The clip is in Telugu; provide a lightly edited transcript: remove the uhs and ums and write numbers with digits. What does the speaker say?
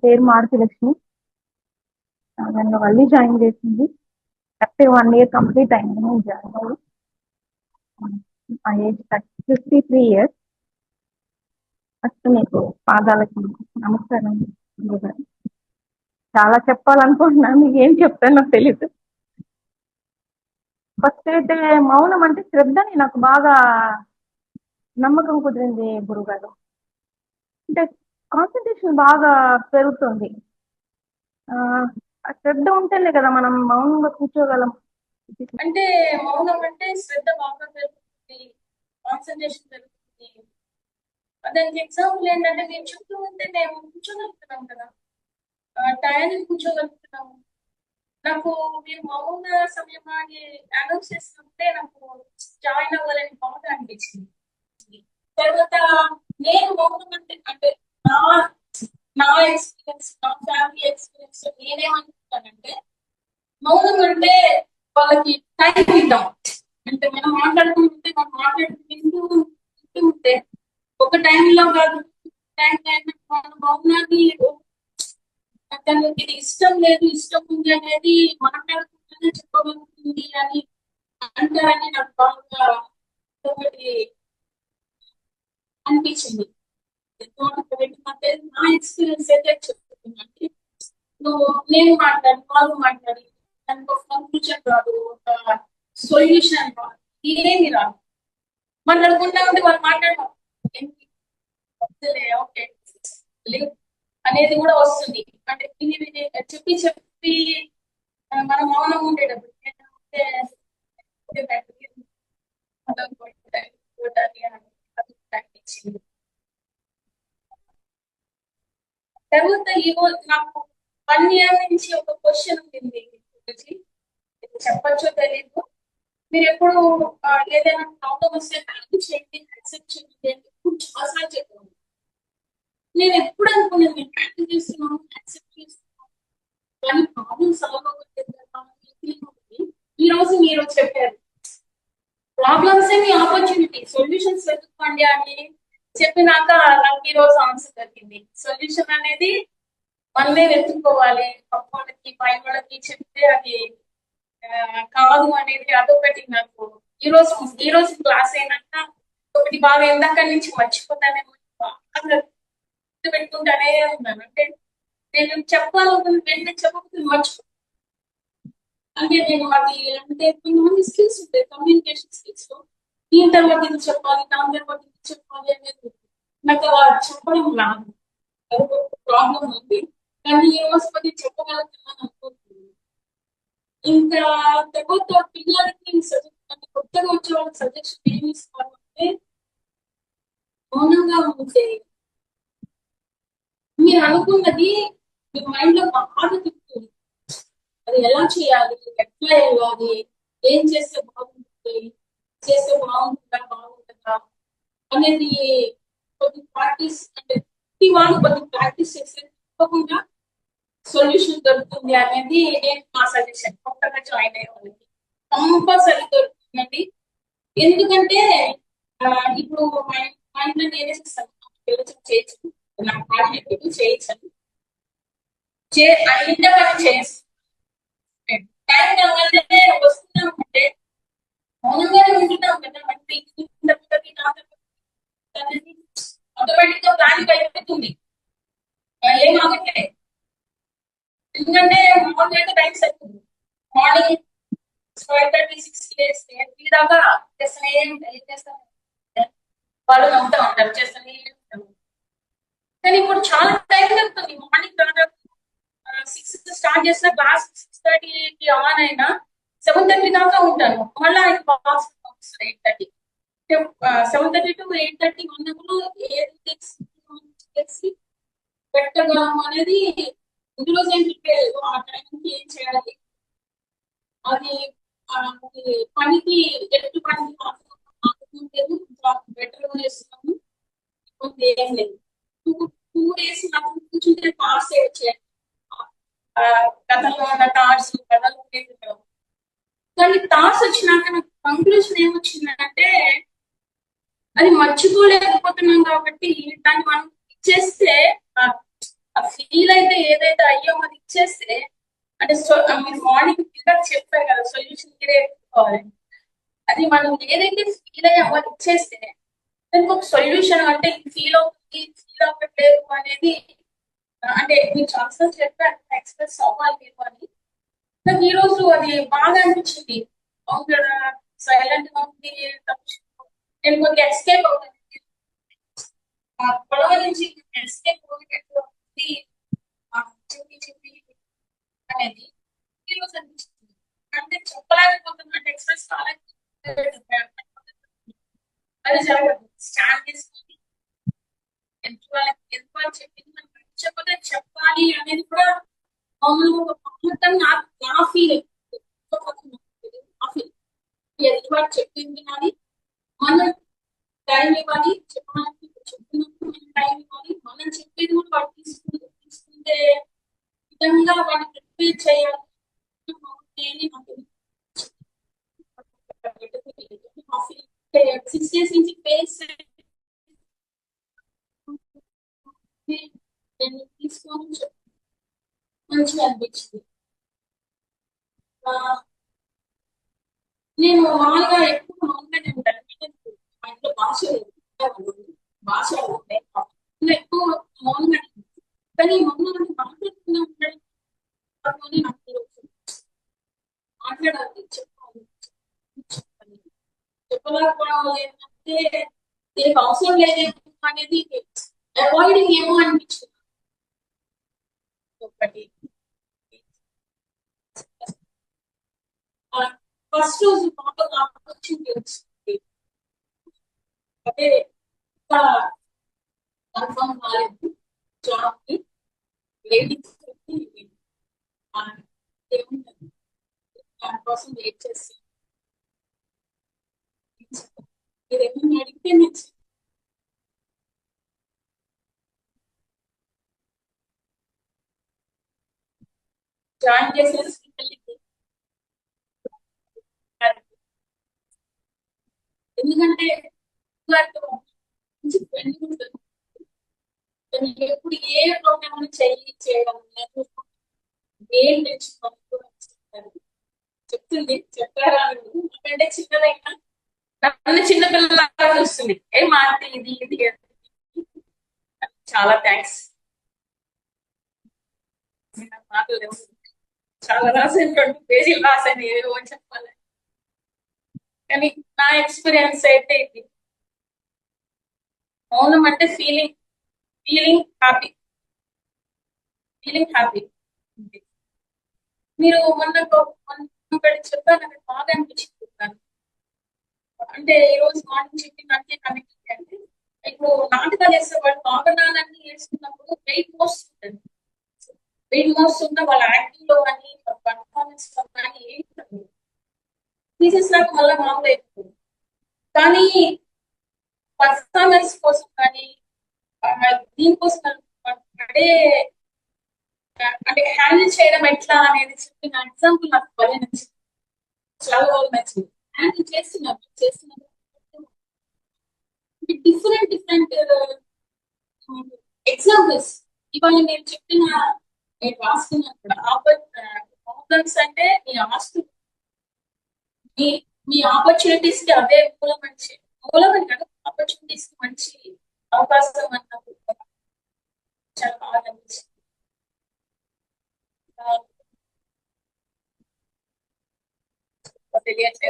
పేరు మారుతి లక్ష్మి. నన్ను మళ్ళీ జాయిన్ చేసింది. కరెక్ట్ 1 year కంప్లీట్ అయింది నేను జాయిన్ అయ్యి. మా ఏజ్ 53 years. ఫస్ట్ మీకు పాదాలకి నమస్కారం గురుగారు. చాలా చెప్పాలనుకుంటున్నాను, మీకు ఏం చెప్తానో తెలీదు. ఫస్ట్ అయితే మౌనం అంటే శ్రద్ధని నాకు బాగా నమ్మకం కుదిరింది గురుగారు. అంటే కాన్సన్ట్రేషన్ బాగా పెరుగుతుంది. శ్రద్ధ ఉంటేనే కదా మనం మౌనంగా కూర్చోగలం. అంటే మౌనం అంటే శ్రద్ధ బాగా పెరుగుతుంది, కాన్సన్ట్రేషన్ పెరుగుతుంది. దానికి ఎగ్జాంపుల్ ఏంటంటే నేను చుట్టూ ఉంటే మేము కూర్చోగలుగుతున్నాం కదా, టయానికి కూర్చోగలుగుతున్నాము. నాకు మీరు మౌన సమయం అని అనౌన్స్ చేసినప్పుడే నాకు జాయిన్ అవ్వాలని బాగా అనిపించింది. తర్వాత నేను మౌనం అంటే నా నా ఎక్స్పీరియన్స్, నా ఫ్యామిలీ ఎక్స్పీరియన్స్ నేనేమనుకుంటానంటే మౌనం అంటే వాళ్ళకి టైం ఇద్దాం. అంటే మనం మాట్లాడుకుంటే మనం మాట్లాడుకుంటూ ఉంటే ఒక టైంలో కాదు, టైం మన మౌనాన్ని తనకి ఇది ఇష్టం లేదు ఇష్టం ఉంది అనేది మాట్లాడుకుంటూనే చెప్పగలుగుతుంది అని అంటారని నాకు బాగా ఒకటి అనిపించింది. నా ఎక్స్పీరియన్స్ అయితే చెప్తుందండి. నేను మాట్లాడి వాళ్ళు మాట్లాడి దానికి ఒక కంక్లూజన్ రాదు, ఒక సొల్యూషన్ రాదు, ఏమి రాదు. మాట్లాడుకుంటా ఉంటే వాళ్ళు మాట్లాడతాం ఓకే అనేది కూడా వస్తుంది. అంటే చెప్పి చెప్పి మనం మౌనం ఉండేటప్పుడు తర్వాత నాకు 1 year నుంచి ఒక క్వశ్చన్ ఉంది, చెప్పచ్చో తెలీదు. మీరు ఎప్పుడు ఏదైనా ప్రాబ్లం వస్తే థ్యాంక్ చేయండి, యాక్సెప్ట్ చేయండి అని చాలాసార్లు చెప్పాను. నేను ఎప్పుడు అనుకున్నాను నేను థ్యాంక్ చేస్తున్నాను, యాక్సెప్ట్ చేస్తున్నాను, కానీ ప్రాబ్లం సాల్వ్ అవ్వట్లేదు. ఈ రోజు మీరు చెప్పారు ప్రాబ్లమ్స్ మీ ఆపర్చునిటీ, సొల్యూషన్స్ వెతుక్కోండి అని చెప్పినాక నాకు ఈ రోజు ఆన్సర్ దొరికింది. సొల్యూషన్ అనేది మనమే వెతుక్కోవాలి. పక్క వాళ్ళకి పై వాళ్ళకి చెప్తే అది కాదు అనేది అదొకటి. నాకు ఈ రోజు క్లాస్ అయినాక ఒకటి బాగా ఎందాక నుంచి మర్చిపోతానేమో పెట్టుకుంటానే ఉన్నాను. అంటే నేను చెప్పాలనుకున్న వెంటనే చెప్పకపోతే మర్చిపో. అంటే నేను అది అంటే కొంతమంది స్కిల్స్ ఉంటాయి, కమ్యూనికేషన్ స్కిల్స్ లో దీని తర్వాత ఇది చెప్పాలి, దాని తర్వాత ఇది చెప్పాలి అనేది నాకు అలా చెప్పడం రాదు. అది ఒక ప్రాబ్లం ఉంది, కానీ ఏ వస్తుంది చెప్పగలుగుతున్నాను అనుకుంటున్నాను. ఇంకా తర్వాత పిల్లలకి సజెషన్, కొత్తగా వచ్చే వాళ్ళకి సజెషన్ ఏమి ఇస్తారు అంటే మౌనంగా ఉంటే మీరు అనుకున్నది మీ మైండ్ లో బాగా తిప్పుతుంది. అది ఎలా చేయాలి, ఎట్లా వెళ్ళాలి, ఏం చేస్తే బాగుంటుంది, చేస్తే బాగుంటుందా అనేది కొద్ది ప్రాక్టీస్, అంటే ప్రతి వాళ్ళు కొద్ది ప్రాక్టీస్ చేస్తే తప్పకుండా సొల్యూషన్ దొరుకుతుంది అనేది నేను నా సజెషన్. కొత్తగా జాయిన్ అయ్యే వాళ్ళకి కంపల్సరీ దొరుకుతుందండి. ఎందుకంటే ఇప్పుడు మా ఇంట్లో నేనే చేస్తాను, చేయొచ్చు, నాకు పాఠ్యతలు చేయొచ్చు, చేస్తాను. టైం కావాలంటే వస్తున్నామంటే మౌనంగానే ఉంటున్నాం కదా, అంటే ఆటోమేటిక్ గా ప్లానింగ్ అయిపోతుంది, ఏం ఆగట్లే. ఎందుకంటే మార్నింగ్ టైం సరిపోతుంది. మార్నింగ్ 5:30, 6 లేస్తే 3 దాకా చేస్తాను. వాళ్ళు నవ్వుతా ఉంటారు, చేస్తానే ఉంటారు. కానీ ఇప్పుడు చాలా టైం దొరుకుతుంది. మార్నింగ్ దాదాపు 6 స్టార్ట్ చేసిన క్లాస్ 6:30కి ఆన్ అయినా 7:30 దాకా ఉంటాను. మళ్ళీ ఆయన బాక్స్ 8:30, 7:30 to 8:30 ఉన్నప్పుడు ఏది తెచ్చి పెట్టగలము అనేది ముందు రోజు ఏం చెప్పలేదు. ఆ టైంకి ఏం చేయాలి, అది పనికి ఎటు పనికి లేదు, బెటర్ గా చేస్తున్నాము, ఏం లేదు. 2 days నాకు కూర్చుంటే పాస్ వచ్చాయి, కథలో ఉన్న థాట్స్ కథలు. కానీ థాట్స్ వచ్చినాక నాకు కంక్లూషన్ ఏమొచ్చిందంటే అది మర్చిపోలేకపోతున్నాం కాబట్టి దాన్ని మనం ఇచ్చేస్తే ఆ ఫీల్ అయితే ఏదైతే అయ్యో అది ఇచ్చేస్తే అంటే మీరు మార్నింగ్ ఇంకా చెప్పారు కదా సొల్యూషన్ మీరే ఎత్తుకోవాలి. అది మనం ఏదైతే ఫీల్ అయ్యామో అది ఇచ్చేస్తే దానికి ఒక సొల్యూషన్ అంటే ఫీల్ అవుతుంది ఫీల్ అవ్వట్లేదు అనేది అంటే మీరు చాలాసార్లు చెప్పారు ఎక్స్ప్రెస్ అవ్వాలి మీరు అని. నాకు ఈ రోజు అది బాగా అనిపించింది. అవును కదా, సైలెంట్ గా ఉంది, నేను కొంచెం ఎస్కేప్ అవుతాను ఆ గొడవ నుంచి ఎస్కేప్ అవుయేటట్టు ఉంది. చెప్పి చెప్పి అనేది ఈ రోజు అనిపిస్తుంది. అంటే చెప్పలేకపోతున్నా అంటే ఎక్స్ప్రెస్ కాలేకపోతున్నాను. అది జరగదు. స్టాండ్ తీసుకొని ఎంత వాళ్ళకి చెప్పింది మనం నచ్చకపోతే చెప్పాలి అనేది కూడా మొత్తం నా ఫీలింగ్. నా ఫీలింగ్ ఎదుటి వాళ్ళు చెప్పింది కానీ మనం టైం ఇవ్వాలి. చెప్పడానికి చెప్పినప్పుడు మనం టైం ఇవ్వాలి. మనం చెప్పేది కూడా వాళ్ళు తీసుకుంటే విధంగా వాళ్ళు ప్రిపేర్ చేయాలి. నాకు 6 years నుంచి ఫేస్ నేను తీసుకొని మంచిగా అనిపించింది. ఆ, నేను మామూలుగా ఎక్కువ మౌనంగానే ఉంటాను. మా ఇంట్లో భాష ఉంటాయి. నేను ఎక్కువ మౌనంగానే ఉంటాను. కానీ మౌనంగా మాట్లాడుతూనే ఉంటాను. నాకు తెలుసు. మాట్లాడాలి, చెప్పాలి, చెప్పాలి. చెప్పలేకపోవడం ఏంటంటే దీనికి అవసరం లేదేమో అనేది అవాయిడింగ్ ఏమో అనిపించింది ఒకటి. ఫస్ట్ రోజు బాగా ఆపర్చునిటీ వచ్చింది. అదే ఇంకా కన్ఫర్మ్ కాలేదు జాబ్ కి. లేడీస్ ఏముంటుంది దానికోసం వెయిట్ చేసి మీరు ఏమన్నా అడిగితే నేను జాయిన్ చేసేసి ఎందుకంటే మంచి ఫ్రెండ్ ఉంటుంది. ఎప్పుడు ఏ ప్రోగ్రామ్ చేయడం ఏం తెచ్చుకోవాలి చెప్తుంది. చెప్పారా ఎందుకంటే చిన్నదైనా నన్ను చిన్నపిల్లలాగా చూస్తుంది. ఏం ఆంటీ ఇది ఇది అని. చాలా థ్యాంక్స్. మాటలు లేవు. చాలా రాసాను, 20 పేజీలు రాసాను ఏవో చెప్పాలి. కానీ నా ఎక్స్పీరియన్స్ అయితే ఇది మౌనం అంటే ఫీలింగ్ హ్యాపీ, ఫీలింగ్ హ్యాపీ. మీరు మొన్న చెప్పారు నాకు బాగా అనిపించింది. అంటే ఈ రోజు మార్నింగ్ చెప్పిన అంటే కనెక్ట్ అంటే ఇప్పుడు నాటకాలు వేసేవాళ్ళు నాటకాలన్నీ వేసుకున్నప్పుడు వెయిట్ మోస్ట్ ఉన్న వాళ్ళ యాక్టింగ్ లో కానీ పర్ఫార్మెన్స్ లో కానీ ఏంటి తీసేసినాక మళ్ళీ మామూలు అయిపోతుంది. కానీ పర్ఫార్మెన్స్ కోసం కానీ దీనికోసం అంటే అంటే హ్యాండిల్ చేయడం ఎట్లా అనేది చెప్పిన ఎగ్జాంపుల్ నాకు భలే నచ్చింది. చాలా బాగా నచ్చింది. హ్యాండిల్ చేస్తున్నారు డిఫరెంట్ డిఫరెంట్ ఎగ్జాంపుల్స్ ఇవాళ నేను చెప్పిన నేను రాసుకున్నాను కూడా ప్రాబ్లమ్స్ అంటే మీ ఆస్తులు మీ మీ ఆపర్చునిటీస్ కి అదే మూలం కాదు ఆపర్చునిటీస్ కి మంచి అవకాశం అన్నప్పుడు చాలా బాగా అనిపించింది. తెలియట్లేదు.